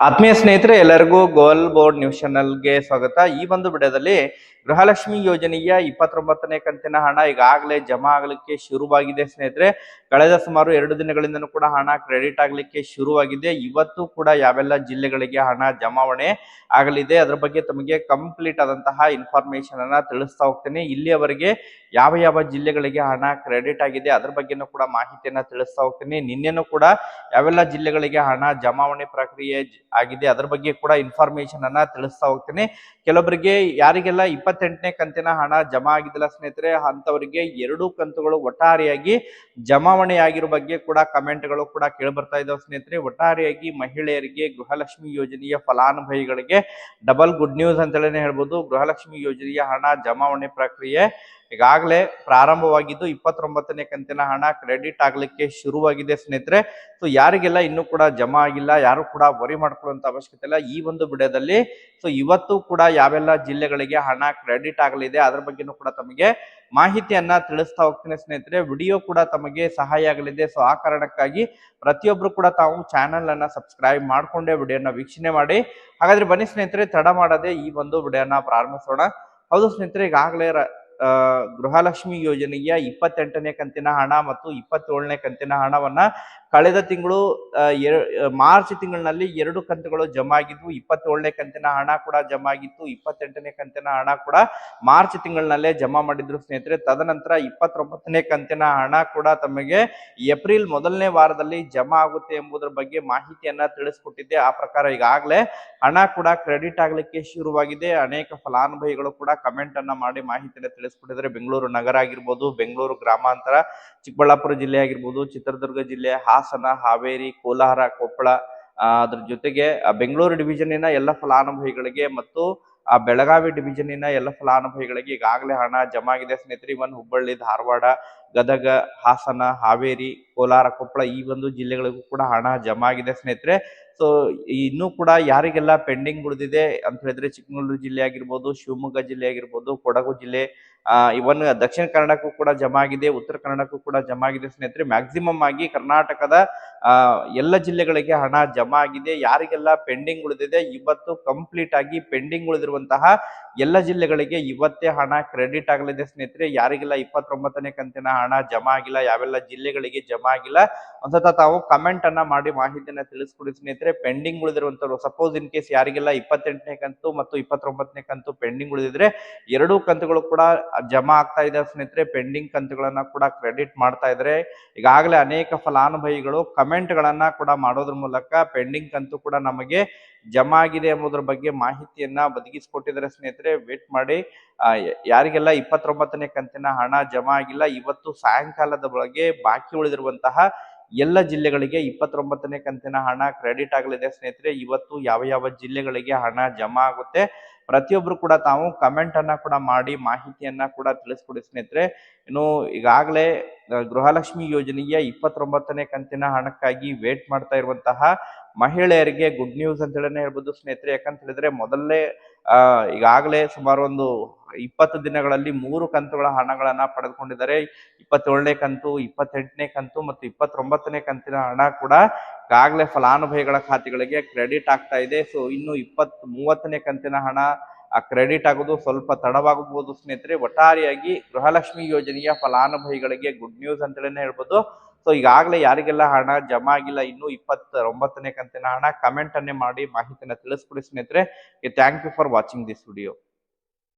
ಆತ್ಮೀಯ ಸ್ನೇಹಿತರೆ, ಎಲ್ಲರಿಗೂ ಗೋಲ್ ಬೋರ್ಡ್ ನ್ಯೂಸ್ ಚಾನೆಲ್ಗೆ ಸ್ವಾಗತ. ಈ ಒಂದು ವಿಡಿಯೋದಲ್ಲಿ ಗೃಹಲಕ್ಷ್ಮಿ ಯೋಜನೆಯ 29ನೇ ಕಂತಿನ ಹಣ ಈಗಾಗಲೇ ಜಮಾ ಆಗಲಿಕ್ಕೆ ಶುರುವಾಗಿದೆ ಸ್ನೇಹಿತರೆ. ಕಳೆದ ಸುಮಾರು 2 ದಿನಗಳಿಂದನೂ ಕೂಡ ಹಣ ಕ್ರೆಡಿಟ್ ಆಗಲಿಕ್ಕೆ ಶುರುವಾಗಿದೆ. ಇವತ್ತು ಕೂಡ ಯಾವೆಲ್ಲ ಜಿಲ್ಲೆಗಳಿಗೆ ಹಣ ಜಮಾವಣೆ ಆಗಲಿದೆ ಅದರ ಬಗ್ಗೆ ತಮಗೆ ಕಂಪ್ಲೀಟ್ ಆದಂತಹ ಇನ್ಫಾರ್ಮೇಶನ್ ಅನ್ನ ತಿಳಿಸ್ತಾ ಹೋಗ್ತೇನೆ. ಇಲ್ಲಿಯವರೆಗೆ ಯಾವ ಯಾವ ಜಿಲ್ಲೆಗಳಿಗೆ ಹಣ ಕ್ರೆಡಿಟ್ ಆಗಿದೆ ಅದರ ಬಗ್ಗೆನೂ ಕೂಡ ಮಾಹಿತಿಯನ್ನ ತಿಳಿಸ್ತಾ ಹೋಗ್ತೀನಿ. ನಿನ್ನೆನೂ ಕೂಡ ಯಾವೆಲ್ಲ ಜಿಲ್ಲೆಗಳಿಗೆ ಹಣ ಜಮಾವಣೆ ಪ್ರಕ್ರಿಯೆ ಆಗಿದೆ ಅದರ ಬಗ್ಗೆ ಕೂಡ ಇನ್ಫಾರ್ಮೇಶನ್ ಅನ್ನ ತಿಳಿಸ್ತಾ ಹೋಗ್ತೀನಿ. ಕೆಲವೊಬ್ಬರಿಗೆ ಯಾರಿಗೆಲ್ಲ 28ನೇ ಕಂತಿನ ಹಣ ಜಮಾ ಆಗಿದ್ದಿಲ್ಲ ಸ್ನೇಹಿತರೆ, ಅಂತವರಿಗೆ 2 ಕಂತುಗಳು ಒಟ್ಟಾರೆಯಾಗಿ ಜಮಾವಣೆ ಆಗಿರೋ ಬಗ್ಗೆ ಕೂಡ ಕಮೆಂಟ್ಗಳು ಕೂಡ ಕೇಳಿ ಬರ್ತಾ ಇದಾವೆ ಸ್ನೇಹಿತರೆ. ಒಟ್ಟಾರೆಯಾಗಿ ಮಹಿಳೆಯರಿಗೆ ಗೃಹಲಕ್ಷ್ಮಿ ಯೋಜನೆಯ ಫಲಾನುಭವಿಗಳಿಗೆ ಡಬಲ್ ಗುಡ್ ನ್ಯೂಸ್ ಅಂತ ಹೇಳಿ ಹೇಳ್ಬೋದು. ಗೃಹಲಕ್ಷ್ಮಿ ಯೋಜನೆಯ ಹಣ ಜಮಾವಣೆ ಪ್ರಕ್ರಿಯೆ ಈಗಾಗಲೇ ಪ್ರಾರಂಭವಾಗಿದ್ದು 29ನೇ ಕಂತಿನ ಹಣ ಕ್ರೆಡಿಟ್ ಆಗ್ಲಿಕ್ಕೆ ಶುರುವಾಗಿದೆ ಸ್ನೇಹಿತರೆ. ಸೊ ಯಾರಿಗೆಲ್ಲ ಇನ್ನೂ ಕೂಡ ಜಮಾ ಆಗಿಲ್ಲ, ಯಾರು ಕೂಡ ವರಿ ಮಾಡ್ಕೊಳ್ಳುವಂತ ಅವಶ್ಯಕತೆ ಇಲ್ಲ. ಈ ಒಂದು ವಿಡಿಯೋದಲ್ಲಿ ಸೊ ಇವತ್ತು ಕೂಡ ಯಾವೆಲ್ಲ ಜಿಲ್ಲೆಗಳಿಗೆ ಹಣ ಕ್ರೆಡಿಟ್ ಆಗಲಿದೆ ಅದರ ಬಗ್ಗೆನೂ ಕೂಡ ತಮಗೆ ಮಾಹಿತಿಯನ್ನ ತಿಳಿಸ್ತಾ ಹೋಗ್ತೀನಿ ಸ್ನೇಹಿತರೆ. ವಿಡಿಯೋ ಕೂಡ ತಮಗೆ ಸಹಾಯ ಆಗಲಿದೆ. ಸೊ ಆ ಕಾರಣಕ್ಕಾಗಿ ಪ್ರತಿಯೊಬ್ರು ಕೂಡ ತಾವು ಚಾನೆಲ್ ಅನ್ನ ಸಬ್ಸ್ಕ್ರೈಬ್ ಮಾಡ್ಕೊಂಡೇ ವಿಡಿಯೋನ ವೀಕ್ಷಣೆ ಮಾಡಿ. ಹಾಗಾದ್ರೆ ಬನ್ನಿ ಸ್ನೇಹಿತರೆ, ತಡ ಮಾಡದೆ ಈ ಒಂದು ವಿಡಿಯೋನ ಪ್ರಾರಂಭಿಸೋಣ. ಹೌದು ಸ್ನೇಹಿತರೆ, ಈಗಾಗಲೇ ಗೃಹಲಕ್ಷ್ಮಿ ಯೋಜನೆಯ 28ನೇ ಕಂತಿನ ಹಣ ಮತ್ತು 27ನೇ ಕಂತಿನ ಹಣವನ್ನ ಕಳೆದ ತಿಂಗಳು ಮಾರ್ಚ್ ತಿಂಗಳಿನಲ್ಲಿ 2 ಕಂತುಗಳು ಜಮಾ ಆಗಿದ್ವು. 27ನೇ ಕಂತಿನ ಹಣ ಕೂಡ ಜಮಾ ಆಗಿತ್ತು. 28ನೇ ಕಂತಿನ ಹಣ ಕೂಡ ಮಾರ್ಚ್ ತಿಂಗಳಿನಲ್ಲೇ ಜಮಾ ಮಾಡಿದ್ರು ಸ್ನೇಹಿತರೆ. ತದನಂತರ 29ನೇ ಕಂತಿನ ಹಣ ಕೂಡ ತಮಗೆ ಏಪ್ರಿಲ್ ಮೊದಲನೇ ವಾರದಲ್ಲಿ ಜಮಾ ಆಗುತ್ತೆ ಎಂಬುದರ ಬಗ್ಗೆ ಮಾಹಿತಿಯನ್ನ ತಿಳಿಸ್ಕೊಟ್ಟಿದ್ದೆ. ಆ ಪ್ರಕಾರ ಈಗಾಗಲೇ ಹಣ ಕೂಡ ಕ್ರೆಡಿಟ್ ಆಗ್ಲಿಕ್ಕೆ ಶುರುವಾಗಿದೆ. ಅನೇಕ ಫಲಾನುಭವಿಗಳು ಕೂಡ ಕಮೆಂಟ್ ಅನ್ನ ಮಾಡಿ ಮಾಹಿತಿಯನ್ನ ತಿಳಿಸ್ಕೊಟ್ಟಿದ್ದಾರೆ. ಬೆಂಗಳೂರು ನಗರ ಆಗಿರ್ಬೋದು, ಬೆಂಗಳೂರು ಗ್ರಾಮಾಂತರ, ಚಿಕ್ಕಬಳ್ಳಾಪುರ ಜಿಲ್ಲೆ ಆಗಿರ್ಬೋದು, ಚಿತ್ರದುರ್ಗ ಜಿಲ್ಲೆ, ಹಾಸನ, ಹಾವೇರಿ, ಕೋಲಾರ, ಕೊಪ್ಪಳ, ಅದ್ರ ಜೊತೆಗೆ ಬೆಂಗಳೂರು ಡಿವಿಷನ್ನಿನ ಎಲ್ಲ ಫಲಾನುಭವಿಗಳಿಗೆ ಮತ್ತು ಬೆಳಗಾವಿ ಡಿವಿಷನ್ನಿನ ಎಲ್ಲ ಫಲಾನುಭವಿಗಳಿಗೆ ಈಗಾಗಲೇ ಹಣ ಜಮಾ ಆಗಿದೆ ಸ್ನೇಹಿತರೆ. ಇವನ್ ಹುಬ್ಬಳ್ಳಿ, ಧಾರವಾಡ, ಗದಗ, ಹಾಸನ, ಹಾವೇರಿ, ಕೋಲಾರ, ಕೊಪ್ಪಳ ಈ ಒಂದು ಜಿಲ್ಲೆಗಳಿಗೂ ಕೂಡ ಹಣ ಜಮಾ ಆಗಿದೆ ಸ್ನೇಹಿತರೆ. ಸೊ ಇನ್ನೂ ಕೂಡ ಯಾರಿಗೆಲ್ಲ ಪೆಂಡಿಂಗ್ ಉಳಿದಿದೆ ಅಂತ ಹೇಳಿದ್ರೆ ಚಿಕ್ಕಮಗಳೂರು ಜಿಲ್ಲೆ ಆಗಿರ್ಬೋದು, ಶಿವಮೊಗ್ಗ ಜಿಲ್ಲೆ ಆಗಿರ್ಬೋದು, ಕೊಡಗು ಜಿಲ್ಲೆ, ಇವನ್ ದಕ್ಷಿಣ ಕನ್ನಡಕ್ಕೂ ಕೂಡ ಜಮಾ ಆಗಿದೆ, ಉತ್ತರ ಕನ್ನಡಕ್ಕೂ ಕೂಡ ಜಮಾ ಆಗಿದೆ ಸ್ನೇಹಿತರೆ. ಮ್ಯಾಕ್ಸಿಮಮ್ ಆಗಿ ಕರ್ನಾಟಕದ ಎಲ್ಲ ಜಿಲ್ಲೆಗಳಿಗೆ ಹಣ ಜಮಾ ಆಗಿದೆ. ಯಾರಿಗೆಲ್ಲ ಪೆಂಡಿಂಗ್ ಉಳಿದಿದೆ ಇವತ್ತು ಕಂಪ್ಲೀಟ್ ಆಗಿ ಪೆಂಡಿಂಗ್ ಉಳಿದಿರುವಂತಹ ಎಲ್ಲ ಜಿಲ್ಲೆಗಳಿಗೆ ಇವತ್ತೇ ಹಣ ಕ್ರೆಡಿಟ್ ಆಗಲಿದೆ ಸ್ನೇಹಿತರೆ. ಯಾರಿಗೆಲ್ಲ 29ನೇ ಕಂತಿನ ಹಣ ಜಮಾ ಆಗಿಲ್ಲ, ಯಾವೆಲ್ಲ ಜಿಲ್ಲೆಗಳಿಗೆ ಜಮಾ ಆಗಿಲ್ಲ ಅಂತ ತಾವು ಕಮೆಂಟ್ ಅನ್ನ ಮಾಡಿ ಮಾಹಿತಿಯನ್ನ ತಿಳಿಸ್ಕೊಡಿ ಸ್ನೇಹಿತರೆ. ಪೆಂಡಿಂಗ್ ಉಳಿದಿರುವಂತವ್ರು ಸಪೋಸ್ ಇನ್ ಕೇಸ್ ಯಾರಿಗೆಲ್ಲ 28ನೇ ಕಂತು ಮತ್ತು 29ನೇ ಕಂತು ಪೆಂಡಿಂಗ್ ಉಳಿದಿದ್ರೆ 2 ಕಂತುಗಳು ಕೂಡ ಜಮಾ ಆಗ್ತಾ ಇದೆ ಸ್ನೇಹಿತರೆ. ಪೆಂಡಿಂಗ್ ಕಂತುಗಳನ್ನ ಕೂಡ ಕ್ರೆಡಿಟ್ ಮಾಡ್ತಾ ಇದ್ರೆ ಈಗಾಗಲೇ ಅನೇಕ ಫಲಾನುಭವಿಗಳು ಕಮೆಂಟ್ ಗಳನ್ನ ಕೂಡ ಮಾಡೋದ್ರ ಮೂಲಕ ಪೆಂಡಿಂಗ್ ಕಂತು ಕೂಡ ನಮಗೆ ಜಮಾ ಆಗಿದೆ ಎಂಬುದರ ಬಗ್ಗೆ ಮಾಹಿತಿಯನ್ನ ಒದಗಿಸಿಕೊಟ್ಟಿದ್ದಾರೆ ಸ್ನೇಹಿತರೆ. ವೇಟ್ ಮಾಡಿ. ಯಾರಿಗೆಲ್ಲ 29ನೇ ಕಂತಿನ ಹಣ ಜಮಾ ಆಗಿಲ್ಲ ಇವತ್ತು ಸಾಯಂಕಾಲದ ಒಳಗೆ ಬಾಕಿ ಉಳಿದಿರುವಂತಹ ಎಲ್ಲ ಜಿಲ್ಲೆಗಳಿಗೆ 29ನೇ ಕಂತಿನ ಹಣ ಕ್ರೆಡಿಟ್ ಆಗಲಿದೆ ಸ್ನೇಹಿತರೆ. ಇವತ್ತು ಯಾವ ಯಾವ ಜಿಲ್ಲೆಗಳಿಗೆ ಹಣ ಜಮಾ ಆಗುತ್ತೆ ಪ್ರತಿಯೊಬ್ರು ಕೂಡ ತಾವು ಕಮೆಂಟ್ ಅನ್ನ ಕೂಡ ಮಾಡಿ ಮಾಹಿತಿಯನ್ನ ಕೂಡ ತಿಳಿಸ್ಕೊಡಿ ಸ್ನೇಹಿತರೆ. ಇನ್ನು ಈಗಾಗಲೇ ಗೃಹಲಕ್ಷ್ಮಿ ಯೋಜನೆಯ 29ನೇ ಕಂತಿನ ಹಣಕ್ಕಾಗಿ ವೇಟ್ ಮಾಡ್ತಾ ಇರುವಂತಹ ಮಹಿಳೆಯರಿಗೆ ಗುಡ್ ನ್ಯೂಸ್ ಅಂತ ಹೇಳಿ ಹೇಳ್ಬೋದು ಸ್ನೇಹಿತರೆ. ಯಾಕಂತ ಹೇಳಿದ್ರೆ ಮೊದಲನೇ ಈಗಾಗಲೇ ಸುಮಾರು ಒಂದು 20 ದಿನಗಳಲ್ಲಿ 3 ಕಂತುಗಳ ಹಣಗಳನ್ನ ಪಡೆದುಕೊಂಡಿದ್ದಾರೆ. 27ನೇ ಕಂತು, 28ನೇ ಕಂತು ಮತ್ತು 29ನೇ ಕಂತಿನ ಹಣ ಕೂಡ ಈಗಾಗಲೇ ಫಲಾನುಭವಿಗಳ ಖಾತೆಗಳಿಗೆ ಕ್ರೆಡಿಟ್ ಆಗ್ತಾ ಇದೆ. ಸೊ ಇನ್ನು 30ನೇ ಕಂತಿನ ಹಣ ಕ್ರೆಡಿಟ್ ಆಗೋದು ಸ್ವಲ್ಪ ತಡವಾಗಬಹುದು ಸ್ನೇಹಿತರೆ. ಒಟ್ಟಾರೆಯಾಗಿ ಗೃಹಲಕ್ಷ್ಮಿ ಯೋಜನೆಯ ಫಲಾನುಭವಿಗಳಿಗೆ ಗುಡ್ ನ್ಯೂಸ್ ಅಂತ ಹೇಳಿ ಹೇಳ್ಬೋದು. ಸೊ ಈಗಾಗಲೇ ಯಾರಿಗೆಲ್ಲ ಹಣ ಜಮಾ ಆಗಿಲ್ಲ ಇನ್ನು 29ನೇ ಕಂತಿನ ಹಣ ಕಮೆಂಟ್ ಅನ್ನೇ ಮಾಡಿ ಮಾಹಿತಿಯನ್ನ ತಿಳಿಸ್ಕೊಡಿ ಸ್ನೇಹಿತರೆ. Thank you for watching this video.